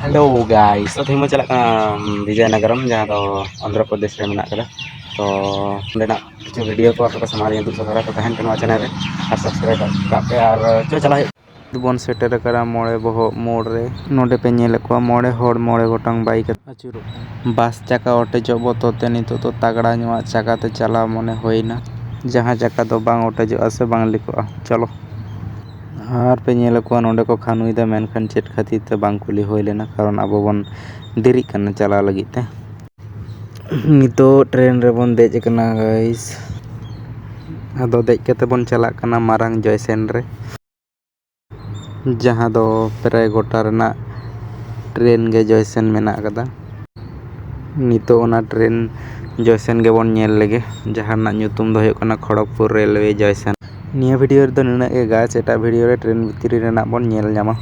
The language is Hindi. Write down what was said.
हेलो गाइस, तो तेज चलना विजयनगरम जहाँ तो आंध्र प्रदेश में मेना कदा तो किछु वीडियो को आप समाज दूसरा धरा तो तहन के चैनल और सब्सक्राइब पे और जो चला बन सेटर करा मोड़े बहो मोड़ रे नोडे पे नेल को मोड़े होड़ मोड़े गोटांग बाइक अचुरो बस चाका अटेजो बतोते नितो तो तगड़ा नुआ चाकाते चला मने होइना जहाँ चाका तो बांग अटेजो से बांग लिखोआ चलो और पे नेल को नोडे को खानुईदा मेनखान चेट खातिर ते बांग कुली होई लेना कारण अब बन देरी करना चला लगिते नितो ट्रेन रे बन देज कना गाइस अदो देज कते बन चला कना मारंग जयसेन रे जहाँ दो प्राय गोटा रना ट्रेन गे जयसेन मेना कदा नितो ओना ट्रेन जयसेन गे बन नेल लेगे जहाँ ना ᱧᱩᱛᱩᱢ दो हुयुग कना खड़गपुर रेलवे जयसेन निया वीडियो रे दो नुना गे गाइस एटा वीडियो रे ट्रेन भितरी रेना बन नेल ᱧᱟᱢᱟ।